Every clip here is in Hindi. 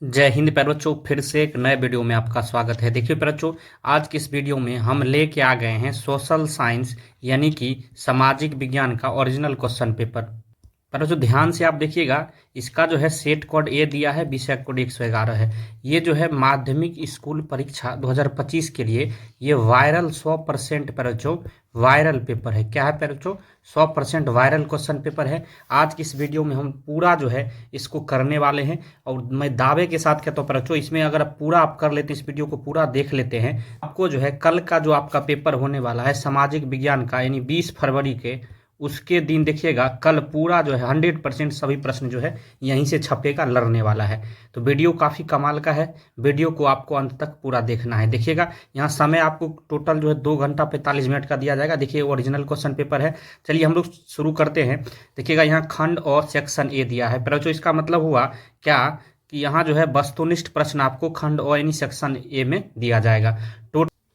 जय हिंद प्यारे बच्चों। फिर से एक नए वीडियो में आपका स्वागत है। देखिए प्यारे बच्चों, आज की इस वीडियो में हम लेके आ गए हैं सोशल साइंस यानी कि सामाजिक विज्ञान का ओरिजिनल क्वेश्चन पेपर। प्यारे बच्चों ध्यान से आप देखिएगा, इसका जो है सेट कोड ए दिया है, विषय कोड 111 है। ये जो है माध्यमिक स्कूल परीक्षा 2025 के लिए ये वायरल 100% प्यारे बच्चों वायरल पेपर है। क्या है प्यारे बच्चों? 100% वायरल क्वेश्चन पेपर है। आज की इस वीडियो में हम पूरा जो है इसको करने वाले हैं और मैं दावे के साथ कहता हूँ बच्चों, इसमें अगर पूरा आप कर लेते हैं, इस वीडियो को पूरा देख लेते हैं, आपको जो है कल का जो आपका पेपर होने वाला है सामाजिक विज्ञान का यानी 20 फरवरी के, उसके दिन देखिएगा कल पूरा जो है 100% सभी प्रश्न जो है यहीं से छपेगा, लड़ने वाला है। तो वीडियो काफ़ी कमाल का है, वीडियो को आपको अंत तक पूरा देखना है। देखिएगा यहाँ समय आपको टोटल जो है 2 घंटा 45 मिनट का दिया जाएगा। देखिए ओरिजिनल क्वेश्चन पेपर है। चलिए हम लोग शुरू करते हैं। देखिएगा यहाँ खंड और सेक्शन ए दिया है। पर जो इसका मतलब हुआ क्या कि यहाँ जो है वस्तुनिष्ठ प्रश्न आपको खंड और यानी सेक्शन ए में दिया जाएगा।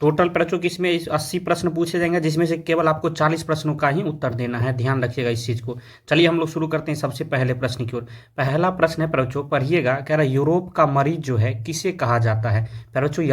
टोटल प्रश्नों की इसमें 80 प्रश्न पूछे जाएंगे, जिसमें से केवल आपको 40 प्रश्नों का ही उत्तर देना है। ध्यान रखिएगा इस चीज़ को। चलिए हम लोग शुरू करते हैं सबसे पहले प्रश्न की ओर। पहला प्रश्न है प्रश्नों, पढ़िएगा। कह रहा है यूरोप का मरीज जो है किसे कहा जाता है? प्रश्नों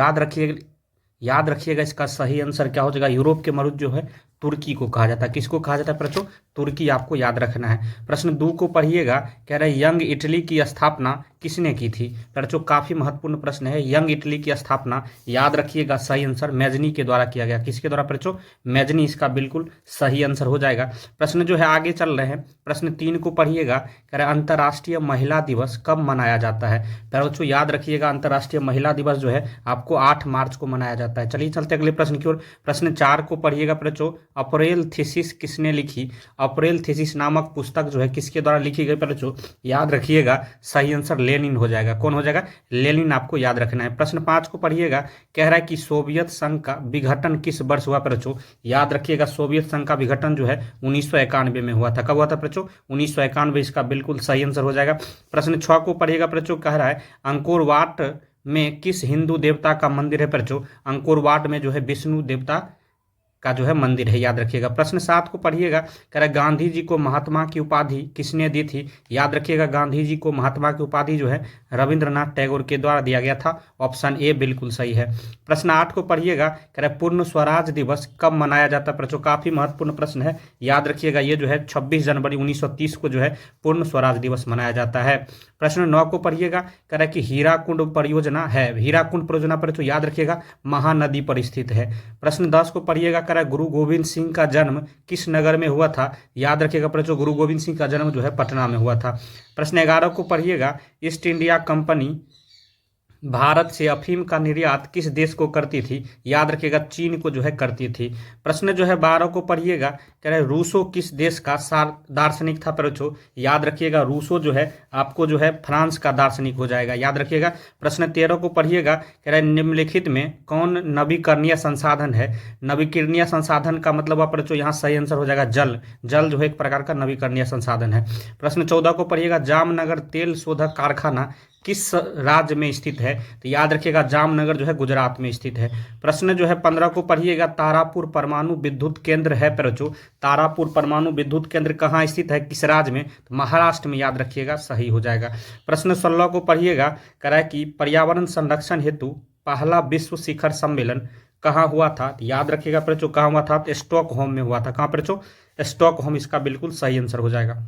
याद रखिएगा इसका सही आंसर क्या हो जाएगा। यूरोप के मरीज जो है तुर्की को कहा जाता है। किसको कहा जाता है प्रश्नों? तुर्की आपको याद रखना है। प्रश्न 2 को पढ़िएगा। कह रहा है यंग इटली की स्थापना किसने की थी? प्रश्नों काफी महत्वपूर्ण प्रश्न है। यंग इटली की स्थापना याद रखिएगा सही आंसर मैजनी के द्वारा किया गया। किसके द्वारा प्रश्नों? मैजनी इसका बिल्कुल सही आंसर हो जाएगा। प्रश्न जो है आगे चल रहे हैं। प्रश्न 3 को पढ़िएगा। कह रहा है अंतर्राष्ट्रीय महिला दिवस कब मनाया जाता है? प्रश्नों याद रखिएगा अंतर्राष्ट्रीय महिला दिवस जो है आपको 8 मार्च को मनाया जाता है। चलिए चलते अगले प्रश्न की ओर। प्रश्न 4 को पढ़िएगा। प्रश्नों अप्रैल थीसिस किसने लिखी? अप्रैल थीसिस नामक पुस्तक जो है किसके द्वारा लिखी गई? प्रश्नों याद रखिएगा सही आंसर लेनिन हो जाएगा। कौन हो जाएगा? लेनिन आपको याद रखना है। प्रश्न 5 को पढ़िएगा। कह रहा है कि सोवियत संघ का विघटन किस वर्ष हुआ? प्रश्नों याद रखिएगा सौवियत संघ का विघटन जो है 1991 में हुआ था। कब हुआ था प्रश्नों? 1991। इसका बिल्कुल सही आंसर हो जाएगा। प्रश्न 6 को पढ़िएगा। प्रश्नों कह रहा है अंकोर वाट में किस हिंदू देवता का मंदिर है? प्रश्नों अंकोर वाट में जो है विष्णु देवता का जो है मंदिर है, याद रखिएगा। प्रश्न 7 को पढ़िएगा। कह रहा है गांधी जी को महात्मा की उपाधि किसने दी थी? याद रखिएगा गांधी जी को महात्मा की उपाधि जो है रविंद्रनाथ टैगोर के द्वारा दिया गया था। ऑप्शन ए बिल्कुल सही है। प्रश्न 8 को पढ़िएगा। कह रहा है पूर्ण स्वराज दिवस कब मनाया जाता है? प्रश्नों काफी महत्वपूर्ण प्रश्न है, याद रखिएगा ये जो है 26 जनवरी 1930 को जो है पूर्ण स्वराज दिवस मनाया जाता है। प्रश्न 9 को पढ़िएगा। कह रहा है कि हीराकुंड परियोजना है, हीराकुंड परियोजना पर तो याद रखिएगा महानदी पर स्थित है। प्रश्न 10 को पढ़िएगा। कह रहा है गुरु गोविंद सिंह का जन्म किस नगर में हुआ था? याद रखिएगा प्रश्न गुरु गोविंद सिंह का जन्म जो है पटना में हुआ था। प्रश्न 11 को पढ़िएगा। ईस्ट इंडिया कंपनी भारत से अफीम का निर्यात किस देश को करती थी? याद रखिएगा चीन को जो है करती थी। प्रश्न जो है 12 को पढ़िएगा। कह रहे रूसो किस देश का दार्शनिक था? प्रश्नों याद रखिएगा रूसो जो है आपको जो है फ्रांस का दार्शनिक हो जाएगा, याद रखिएगा। प्रश्न 13 को पढ़िएगा। कह रहे निम्नलिखित में कौन नवीकरणीय संसाधन है? नवीकरणीय संसाधन का मतलब आप प्रश्नों यहाँ सही आंसर हो जाएगा जल। जल जो है एक प्रकार का नवीकरणीय संसाधन है। प्रश्न 14 को पढ़िएगा। जामनगर तेल शोधक कारखाना किस राज्य में स्थित है? तो याद रखिएगा जामनगर जो है गुजरात में स्थित है। प्रश्न जो है 15 को पढ़िएगा। तारापुर परमाणु विद्युत केंद्र है प्रश्नों, तारापुर परमाणु विद्युत केंद्र कहाँ स्थित है, किस राज्य में? तो महाराष्ट्र में, याद रखिएगा सही हो जाएगा। प्रश्न 16 को पढ़िएगा। कह रहा है कि पर्यावरण संरक्षण हेतु पहला विश्व शिखर सम्मेलन कहाँ हुआ था? तो याद रखिएगा प्रश्नों कहाँ हुआ था? तो स्टॉकहोम में हुआ था। कहाँ प्रश्नों? स्टॉकहोम इसका बिल्कुल सही आंसर हो जाएगा।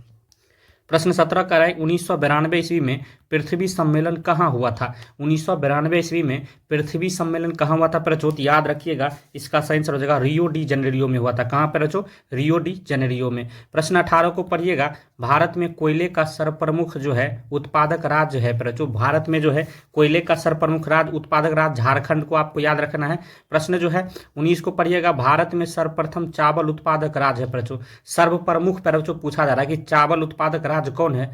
प्रश्न 17 का है 1992 ईस्वी में पृथ्वी सम्मेलन कहाँ हुआ था? 1992 ईस्वी में पृथ्वी सम्मेलन कहाँ हुआ था प्रचोत? याद रखिएगा इसका सही आंसर हो जाएगा रियो डी जेनेरियो में हुआ था। कहाँ प्रचो? रियो डी जेनेरियो में। प्रश्न 18 को पढ़िएगा। भारत में कोयले का सर्वप्रमुख जो है उत्पादक राज्य है प्रचो, भारत में जो है कोयले का सर्वप्रमुख राज्य उत्पादक राज्य झारखंड को आपको याद रखना है। प्रश्न जो है 19 को पढ़िएगा। भारत में सर्वप्रथम चावल उत्पादक राज्य है प्रचो, सर्वप्रमुख प्रचो पूछा जा रहा है कि चावल उत्पादक राज्य कौन है?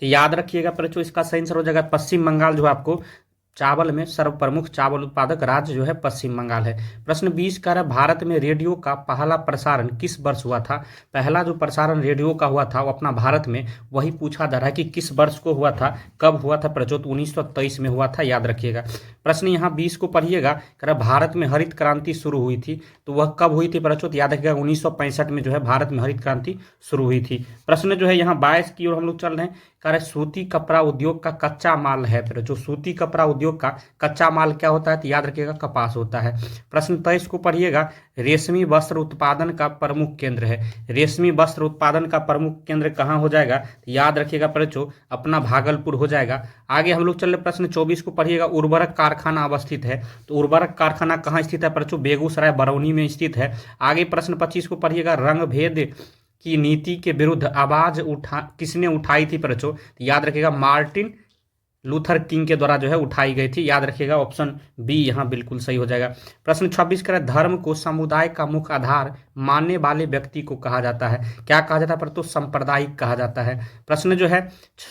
तो याद रखिएगा प्रचो इसका सही आंसर हो जाएगा पश्चिम बंगाल, जो आपको चावल में सर्वप्रमुख चावल उत्पादक राज्य जो है पश्चिम बंगाल है। प्रश्न 20 का है भारत में रेडियो का पहला प्रसारण किस वर्ष हुआ था? पहला जो प्रसारण रेडियो का हुआ था वो अपना भारत में, वही पूछा जा रहा है कि किस वर्ष को हुआ था, कब हुआ था प्रचोत? 1923 में हुआ था, याद रखिएगा। प्रश्न यहाँ 20 को पढ़िएगा। कह रहा भारत में हरित क्रांति शुरू हुई थी, तो वह कब हुई थी प्रचोत? याद रखिएगा 1965 में जो है भारत में हरित क्रांति शुरू हुई थी। प्रश्न जो है यहाँ 22 की ओर हम लोग चल रहे हैं। कह रहे सूती कपड़ा उद्योग का कच्चा माल है। फिर जो सूती कपड़ा उद्योग का कच्चा माल क्या होता है, तो याद रखिएगा कपास होता है। प्रश्न 23 को पढ़िएगा, रेशमी वस्त्र उत्पादन का प्रमुख केंद्र है। रेशमी वस्त्र उत्पादन का प्रमुख केंद्र कहाँ हो जाएगा, तो याद रखिएगा बच्चों अपना भागलपुर हो जाएगा। आगे हम लोग चल रहे प्रश्न 24 को पढ़िएगा, उर्वरक कारखाना अवस्थित है। तो उर्वरक कारखाना कहाँ स्थित है बच्चों, बेगूसराय बरौनी में स्थित है। आगे प्रश्न 25 को पढ़िएगा, रंग भेद की नीति के विरुद्ध आवाज किसने उठाई थी बच्चों, तो याद रखिएगा मार्टिन लूथर किंग के द्वारा जो है उठाई गई थी। याद रखिएगा ऑप्शन बी यहाँ बिल्कुल सही हो जाएगा। प्रश्न 26 का धर्म को समुदाय का मुख्य आधार मानने वाले व्यक्ति को कहा जाता है, क्या कहा जाता है पर तो सांप्रदायिक कहा जाता है। प्रश्न जो है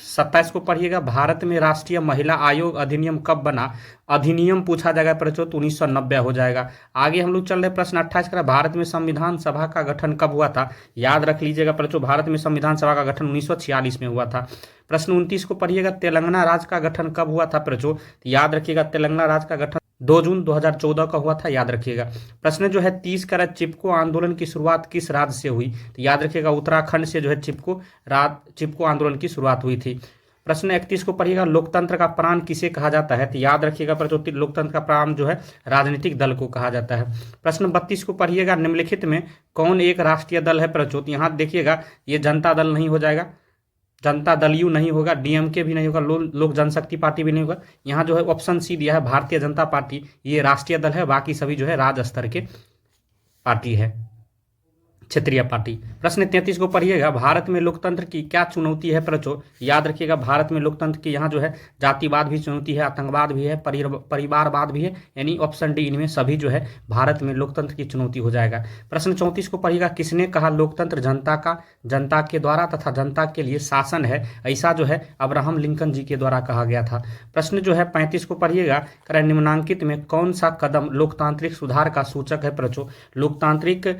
27 को पढ़िएगा, भारत में राष्ट्रीय महिला आयोग अधिनियम कब बना, अधिनियम पूछा जाएगा पर तो 1990 हो जाएगा। आगे हम लोग चल रहे प्रश्न 28 का, भारत में संविधान सभा का गठन कब हुआ था, याद रख लीजिएगा पर तो भारत में संविधान सभा का गठन 1946 में हुआ था। प्रश्न 29 को पढ़िएगा, तेलंगाना राज्य का गठन कब हुआ था प्रचो, तो याद रखिएगा तेलंगाना राज्य का गठन 2 जून 2014 का हुआ था, याद रखिएगा। प्रश्न जो है 30 का, चिपको आंदोलन की शुरुआत किस राज्य से हुई, तो याद रखिएगा उत्तराखंड से जो है चिपको आंदोलन की शुरुआत हुई थी। प्रश्न 31 को पढ़िएगा, लोकतंत्र का प्राण किसे कहा जाता है, तो याद रखिएगा पर लोकतंत्र का प्राण जो है राजनीतिक दल को कहा जाता है। प्रश्न 32 को पढ़िएगा, निम्नलिखित में कौन एक राष्ट्रीय दल है प्रचोत, यहाँ देखिएगा ये जनता दल नहीं हो जाएगा, जनता दल यू नहीं होगा, डीएमके भी नहीं होगा, लोक जनशक्ति पार्टी भी नहीं होगा। यहाँ जो है ऑप्शन सी दिया है भारतीय जनता पार्टी, ये राष्ट्रीय दल है, बाकी सभी जो है राज्य स्तर के पार्टी है, क्षेत्रीय पार्टी। प्रश्न 33 को पढ़िएगा, भारत में लोकतंत्र की क्या चुनौती है प्रचो, याद रखिएगा भारत में लोकतंत्र की यहाँ जो है जातिवाद भी चुनौती है, आतंकवाद भी है, परिवारवाद भी है, यानी ऑप्शन डी इनमें सभी जो है भारत में लोकतंत्र की चुनौती हो जाएगा। प्रश्न 34 को पढ़िएगा, किसने कहा लोकतंत्र जनता के द्वारा तथा जनता के लिए शासन है, ऐसा जो है अब्राहम लिंकन जी के द्वारा कहा गया था। प्रश्न जो है 35 को पढ़िएगा, निम्नलिखित में कौन सा कदम लोकतांत्रिक सुधार का सूचक है प्रचो, लोकतांत्रिक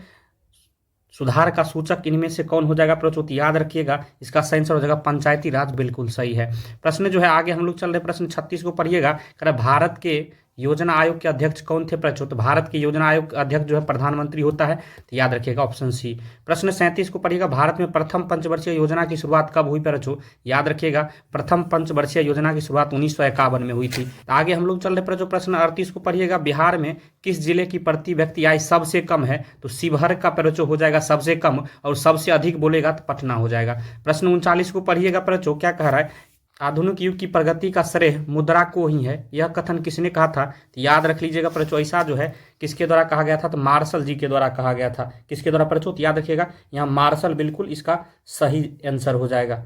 सुधार का सूचक इनमें से कौन हो जाएगा प्रचोत, याद रखिएगा इसका सही आंसर हो जाएगा पंचायती राज, बिल्कुल सही है। प्रश्न जो है आगे हम लोग चल रहे प्रश्न 36 को पढ़िएगा, भारत के योजना आयोग के अध्यक्ष कौन थे प्रचोत, भारत के योजना आयोग अध्यक्ष जो है प्रधानमंत्री होता है, तो याद रखिएगा ऑप्शन सी। प्रश्न 37 को पढ़िएगा, भारत में प्रथम पंचवर्षीय योजना की शुरुआत कब हुई प्रचो, याद रखिएगा प्रथम पंचवर्षीय योजना की शुरुआत 1951 में हुई थी। तो आगे हम लोग चल रहे प्रचो प्रश्न 38 को पढ़िएगा, बिहार में किस जिले की प्रति व्यक्ति आय सबसे कम है, तो शिवहर का प्रचो हो जाएगा सबसे कम, और सबसे अधिक बोलेगा तो पटना हो जाएगा। प्रश्न 39 को पढ़िएगा प्रचो, क्या कह रहा है, आधुनिक युग की प्रगति का श्रेय मुद्रा को ही है, यह कथन किसने कहा था, तो याद रख लीजिएगा प्रचो ऐसा जो है किसके द्वारा कहा गया था, तो मार्शल जी के द्वारा कहा गया था। किसके द्वारा प्रचो, तो याद रखिएगा यहाँ मार्शल बिल्कुल इसका सही आंसर हो जाएगा।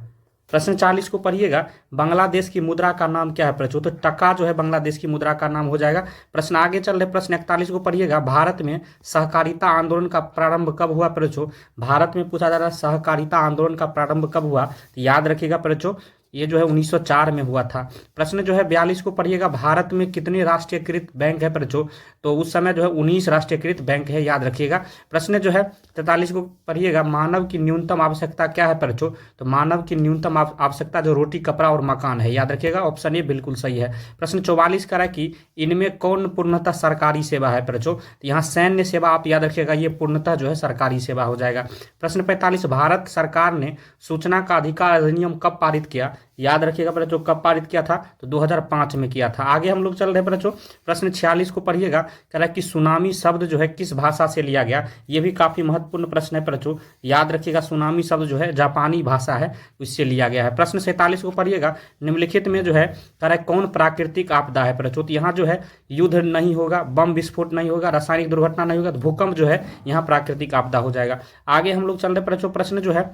प्रश्न 40 को पढ़िएगा, बांग्लादेश की मुद्रा का नाम क्या है प्रचो, तो टका जो है बांग्लादेश की मुद्रा का नाम हो जाएगा। प्रश्न आगे चल रहे प्रश्न 41 को पढ़िएगा, भारत में सहकारिता आंदोलन का प्रारंभ कब हुआ प्रचो, भारत में पूछा जा रहा है सहकारिता आंदोलन का प्रारंभ कब हुआ, तो याद रखिएगा प्रचो ये जो है 1904 में हुआ था। प्रश्न जो है 42 को पढ़िएगा, भारत में कितने राष्ट्रीयकृत बैंक है प्रचो, तो उस समय जो है 19 राष्ट्रीयकृत बैंक है, याद रखिएगा। प्रश्न जो है 43 को पढ़िएगा, मानव की न्यूनतम आवश्यकता क्या है प्रचो, तो मानव की न्यूनतम आवश्यकता जो रोटी कपड़ा और मकान है, याद रखिएगा ऑप्शन ए बिल्कुल सही है। प्रश्न 44 का है कि इनमें कौन पूर्णतः सरकारी सेवा है प्रचो, तो यहाँ सैन्य सेवा आप याद रखिएगा ये पूर्णतः जो है सरकारी सेवा हो जाएगा। प्रश्न 45, भारत सरकार ने सूचना का अधिकार अधिनियम कब पारित किया, याद रखिएगा बच्चों कब पारित किया था, तो 2005 में किया था। आगे हम लोग चल रहे बच्चों प्रश्न 46 को पढ़िएगा, कह रहा है कि सुनामी शब्द जो है किस भाषा से लिया गया, ये भी काफी महत्वपूर्ण प्रश्न है बच्चों, याद रखिएगा सुनामी शब्द जो है जापानी भाषा है उससे लिया गया है। प्रश्न 47 को पढ़िएगा, निम्नलिखित में जो है कह रहा है कौन प्राकृतिक आपदा है बच्चों, तो यहाँ जो है युद्ध नहीं होगा, बम विस्फोट नहीं होगा, रासायनिक दुर्घटना नहीं होगा, तो भूकंप जो है यहाँ प्राकृतिक आपदा हो जाएगा। आगे हम लोग चल रहे बच्चों प्रश्न जो है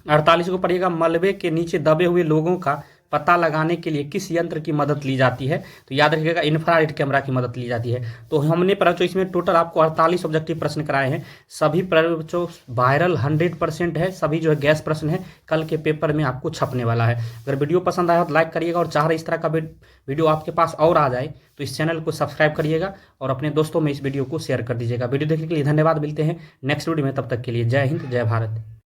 48 को पढ़िएगा, मलबे के नीचे दबे हुए लोगों का पता लगाने के लिए किस यंत्र की मदद ली जाती है, तो याद रखिएगा इंफ्रारेड कैमरा की मदद ली जाती है। तो हमने प्रश्न इसमें टोटल आपको 48 ऑब्जेक्टिव प्रश्न कराए हैं, सभी प्रश्नों वायरल 100% है, सभी जो है गैस प्रश्न है, कल के पेपर में आपको छपने वाला है। अगर वीडियो पसंद आया तो लाइक करिएगा, और चाह रहे इस तरह का वीडियो आपके पास और आ जाए तो इस चैनल को सब्सक्राइब करिएगा और अपने दोस्तों में इस वीडियो को शेयर कर दीजिएगा। वीडियो देखने के लिए धन्यवाद, मिलते हैं नेक्स्ट वीडियो में, तब तक के लिए जय हिंद जय भारत।